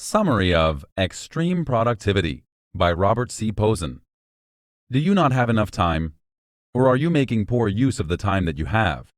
Summary of Extreme Productivity by Robert C. Pozen. Do you not have enough time? Or are you making poor use of the time that you have?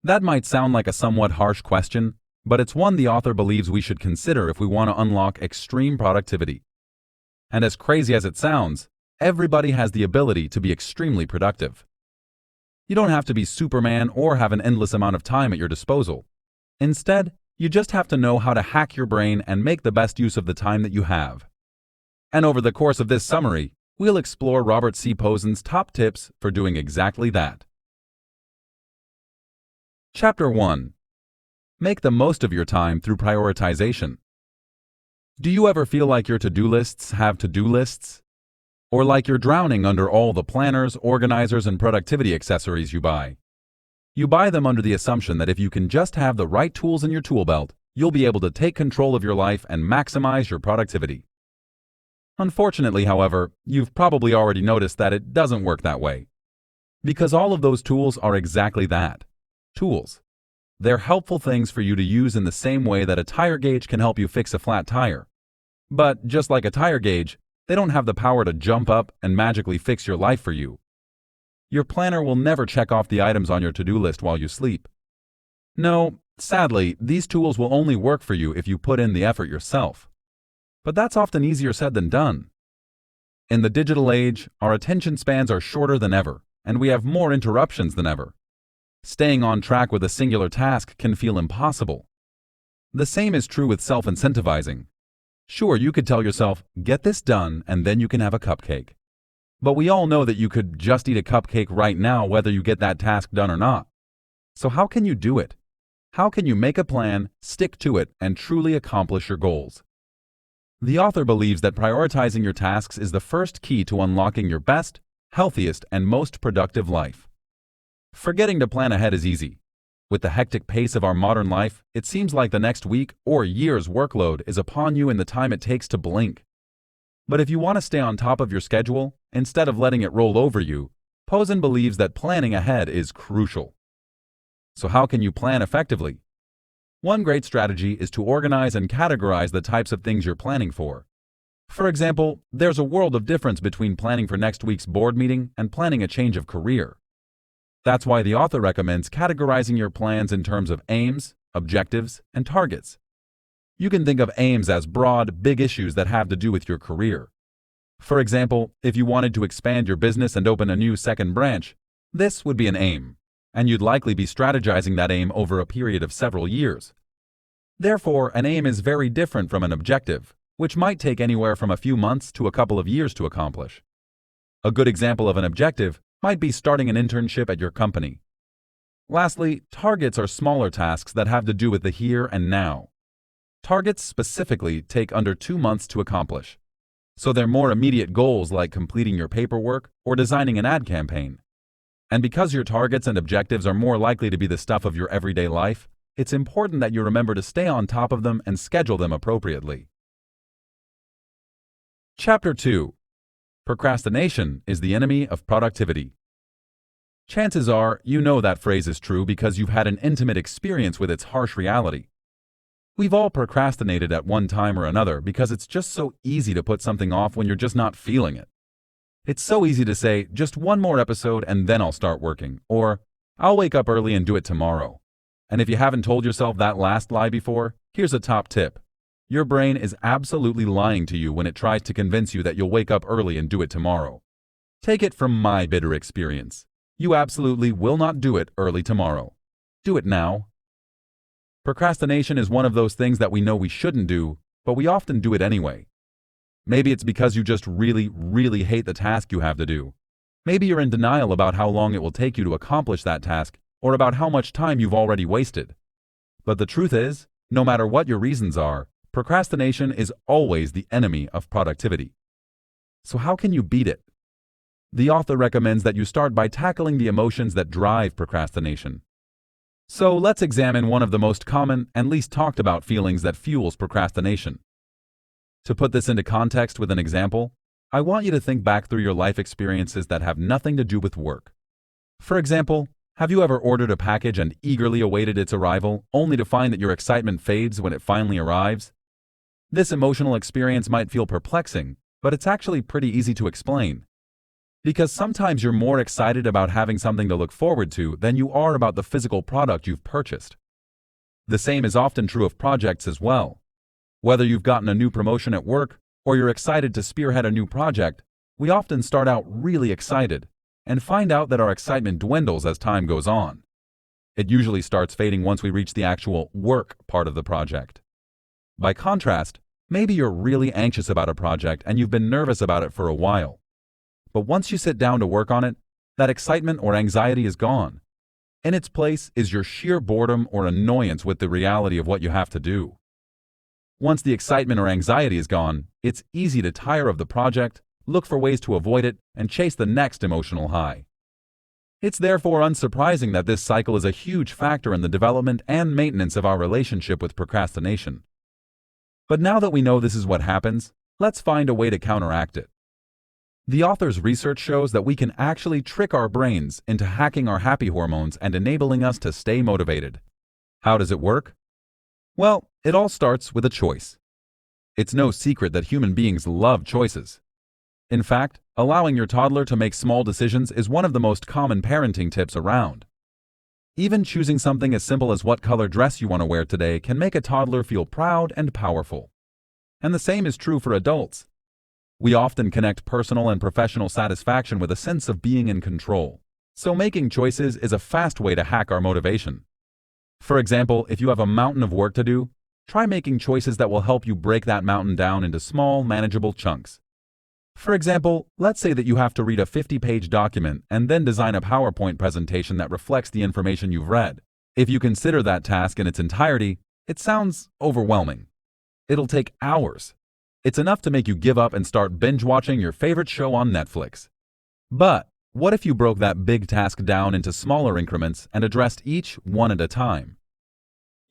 That might sound like a somewhat harsh question, but it's one the author believes we should consider if we want to unlock extreme productivity. And as crazy as it sounds, everybody has the ability to be extremely productive. You don't have to be Superman or have an endless amount of time at your disposal. Instead, you just have to know how to hack your brain and make the best use of the time that you have. And over the course of this summary, we'll explore Robert C. Pozen's top tips for doing exactly that. Chapter 1. Make the most of your time through prioritization. Do you ever feel like your to-do lists have to-do lists? Or like you're drowning under all the planners, organizers, and productivity accessories you buy? You buy them under the assumption that if you can just have the right tools in your tool belt, you'll be able to take control of your life and maximize your productivity. Unfortunately, however, you've probably already noticed that it doesn't work that way. Because all of those tools are exactly that, tools. They're helpful things for you to use in the same way that a tire gauge can help you fix a flat tire. But just like a tire gauge, they don't have the power to jump up and magically fix your life for you. Your planner will never check off the items on your to-do list while you sleep. No, sadly, these tools will only work for you if you put in the effort yourself. But that's often easier said than done. In the digital age, our attention spans are shorter than ever, and we have more interruptions than ever. Staying on track with a singular task can feel impossible. The same is true with self-incentivizing. Sure, you could tell yourself, get this done, and then you can have a cupcake. But we all know that you could just eat a cupcake right now whether you get that task done or not. So how can you do it? How can you make a plan, stick to it, and truly accomplish your goals? The author believes that prioritizing your tasks is the first key to unlocking your best, healthiest, and most productive life. Forgetting to plan ahead is easy. With the hectic pace of our modern life, it seems like the next week or year's workload is upon you in the time it takes to blink. But if you want to stay on top of your schedule, instead of letting it roll over you, Pozen believes that planning ahead is crucial. So how can you plan effectively? One great strategy is to organize and categorize the types of things you're planning for. For example, there's a world of difference between planning for next week's board meeting and planning a change of career. That's why the author recommends categorizing your plans in terms of aims, objectives, and targets. You can think of aims as broad, big issues that have to do with your career. For example, if you wanted to expand your business and open a new second branch, this would be an aim, and you'd likely be strategizing that aim over a period of several years. Therefore, an aim is very different from an objective, which might take anywhere from a few months to a couple of years to accomplish. A good example of an objective might be starting an internship at your company. Lastly, targets are smaller tasks that have to do with the here and now. Targets specifically take under 2 months to accomplish. So they're more immediate goals like completing your paperwork or designing an ad campaign. And because your targets and objectives are more likely to be the stuff of your everyday life, it's important that you remember to stay on top of them and schedule them appropriately. Chapter 2. Procrastination is the enemy of productivity. Chances are you know that phrase is true because you've had an intimate experience with its harsh reality. We've all procrastinated at one time or another because it's just so easy to put something off when you're just not feeling it. It's so easy to say, just one more episode and then I'll start working, or I'll wake up early and do it tomorrow. And if you haven't told yourself that last lie before, here's a top tip. Your brain is absolutely lying to you when it tries to convince you that you'll wake up early and do it tomorrow. Take it from my bitter experience. You absolutely will not do it early tomorrow. Do it now. Procrastination is one of those things that we know we shouldn't do, but we often do it anyway. Maybe it's because you just really hate the task you have to do. Maybe you're in denial about how long it will take you to accomplish that task, or about how much time you've already wasted. But the truth is, no matter what your reasons are, procrastination is always the enemy of productivity. So how can you beat it? The author recommends that you start by tackling the emotions that drive procrastination. So let's examine one of the most common and least talked about feelings that fuels procrastination. To put this into context with an example, I want you to think back through your life experiences that have nothing to do with work. For example, have you ever ordered a package and eagerly awaited its arrival, only to find that your excitement fades when it finally arrives? This emotional experience might feel perplexing, but it's actually pretty easy to explain. Because sometimes you're more excited about having something to look forward to than you are about the physical product you've purchased. The same is often true of projects as well. Whether you've gotten a new promotion at work or you're excited to spearhead a new project, we often start out really excited and find out that our excitement dwindles as time goes on. It usually starts fading once we reach the actual work part of the project. By contrast, maybe you're really anxious about a project and you've been nervous about it for a while. But once you sit down to work on it, that excitement or anxiety is gone. In its place is your sheer boredom or annoyance with the reality of what you have to do. Once the excitement or anxiety is gone, it's easy to tire of the project, look for ways to avoid it, and chase the next emotional high. It's therefore unsurprising that this cycle is a huge factor in the development and maintenance of our relationship with procrastination. But now that we know this is what happens, let's find a way to counteract it. The author's research shows that we can actually trick our brains into hacking our happy hormones and enabling us to stay motivated. How does it work? Well, it all starts with a choice. It's no secret that human beings love choices. In fact, allowing your toddler to make small decisions is one of the most common parenting tips around. Even choosing something as simple as what color dress you want to wear today can make a toddler feel proud and powerful. And the same is true for adults. We often connect personal and professional satisfaction with a sense of being in control. So making choices is a fast way to hack our motivation. For example, if you have a mountain of work to do, try making choices that will help you break that mountain down into small, manageable chunks. For example, let's say that you have to read a 50-page document and then design a PowerPoint presentation that reflects the information you've read. If you consider that task in its entirety, it sounds overwhelming. It'll take hours. It's enough to make you give up and start binge-watching your favorite show on Netflix. But what if you broke that big task down into smaller increments and addressed each one at a time?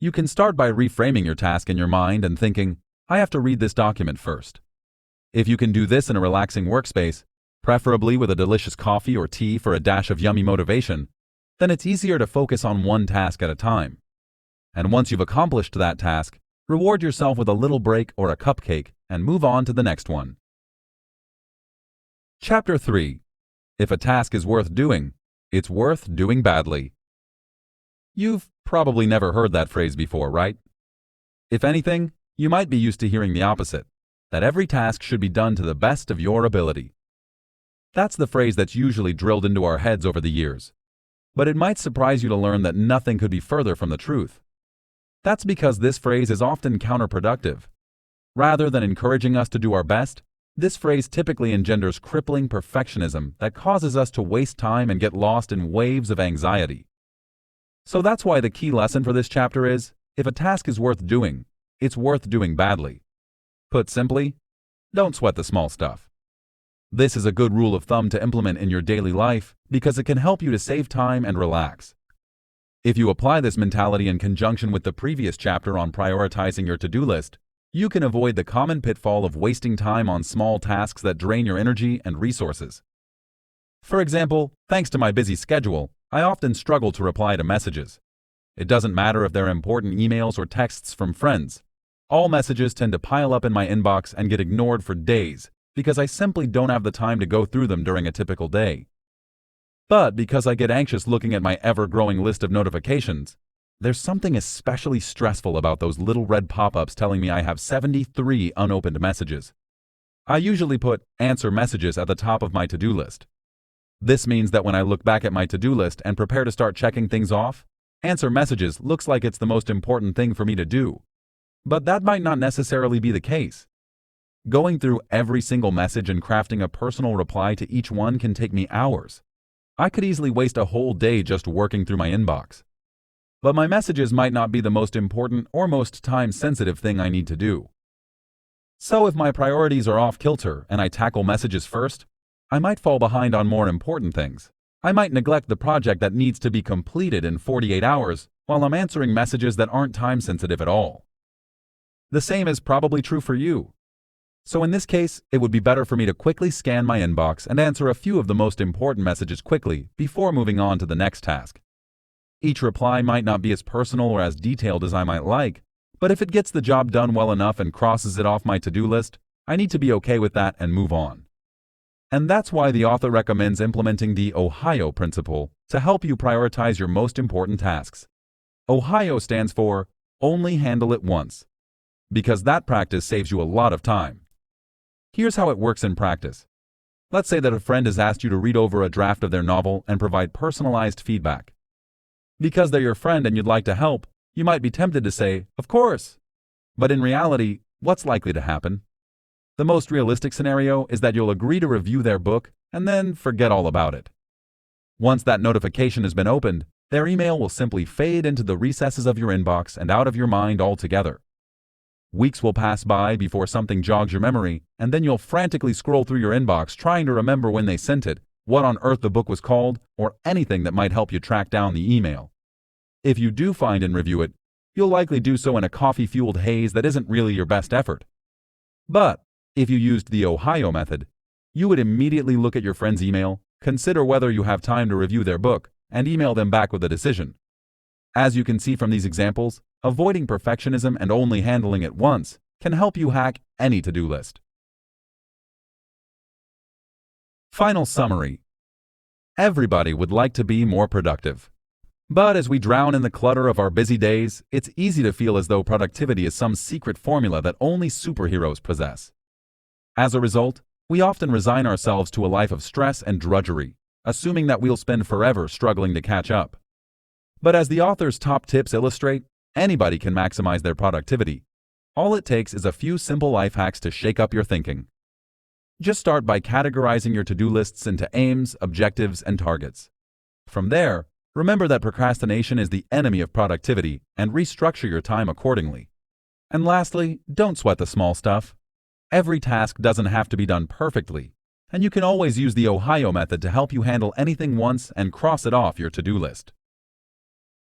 You can start by reframing your task in your mind and thinking, I have to read this document first. If you can do this in a relaxing workspace, preferably with a delicious coffee or tea for a dash of yummy motivation, then it's easier to focus on one task at a time. And once you've accomplished that task, reward yourself with a little break or a cupcake and move on to the next one. Chapter 3. If a task is worth doing, it's worth doing badly. You've probably never heard that phrase before, right? If anything, you might be used to hearing the opposite, that every task should be done to the best of your ability. That's the phrase that's usually drilled into our heads over the years. But it might surprise you to learn that nothing could be further from the truth. That's because this phrase is often counterproductive. Rather than encouraging us to do our best, this phrase typically engenders crippling perfectionism that causes us to waste time and get lost in waves of anxiety. So that's why the key lesson for this chapter is, if a task is worth doing, it's worth doing badly. Put simply, don't sweat the small stuff. This is a good rule of thumb to implement in your daily life because it can help you to save time and relax. If you apply this mentality in conjunction with the previous chapter on prioritizing your to-do list, you can avoid the common pitfall of wasting time on small tasks that drain your energy and resources. For example, thanks to my busy schedule, I often struggle to reply to messages. It doesn't matter if they're important emails or texts from friends. All messages tend to pile up in my inbox and get ignored for days because I simply don't have the time to go through them during a typical day. But because I get anxious looking at my ever-growing list of notifications, there's something especially stressful about those little red pop-ups telling me I have 73 unopened messages. I usually put answer messages at the top of my to-do list. This means that when I look back at my to-do list and prepare to start checking things off, answer messages looks like it's the most important thing for me to do. But that might not necessarily be the case. Going through every single message and crafting a personal reply to each one can take me hours. I could easily waste a whole day just working through my inbox. But my messages might not be the most important or most time-sensitive thing I need to do. So if my priorities are off-kilter and I tackle messages first, I might fall behind on more important things. I might neglect the project that needs to be completed in 48 hours while I'm answering messages that aren't time-sensitive at all. The same is probably true for you. So in this case, it would be better for me to quickly scan my inbox and answer a few of the most important messages quickly before moving on to the next task. Each reply might not be as personal or as detailed as I might like, But if it gets the job done well enough and crosses it off my to-do list, I need to be okay with that and move on. And that's why the author recommends implementing the Ohio principle to help you prioritize your most important tasks. Ohio stands for only handle it once, because that practice saves you a lot of time. Here's how it works in practice. Let's say that a friend has asked you to read over a draft of their novel and provide personalized feedback. Because they're your friend and you'd like to help, you might be tempted to say, "Of course." But in reality, what's likely to happen? The most realistic scenario is that you'll agree to review their book and then forget all about it. Once that notification has been opened, their email will simply fade into the recesses of your inbox and out of your mind altogether. Weeks will pass by before something jogs your memory, and then you'll frantically scroll through your inbox trying to remember when they sent it, what on earth the book was called, or anything that might help you track down the email. If you do find and review it, you'll likely do so in a coffee-fueled haze that isn't really your best effort. But if you used the Ohio method, you would immediately look at your friend's email, consider whether you have time to review their book, and email them back with a decision. As you can see from these examples, avoiding perfectionism and only handling it once can help you hack any to-do list. Final summary. Everybody would like to be more productive. But as we drown in the clutter of our busy days, it's easy to feel as though productivity is some secret formula that only superheroes possess. As a result, we often resign ourselves to a life of stress and drudgery, assuming that we'll spend forever struggling to catch up. But as the author's top tips illustrate, anybody can maximize their productivity. All it takes is a few simple life hacks to shake up your thinking. Just start by categorizing your to-do lists into aims, objectives, and targets. From there, remember that procrastination is the enemy of productivity and restructure your time accordingly. And lastly, don't sweat the small stuff. Every task doesn't have to be done perfectly, and you can always use the Ohio method to help you handle anything once and cross it off your to-do list.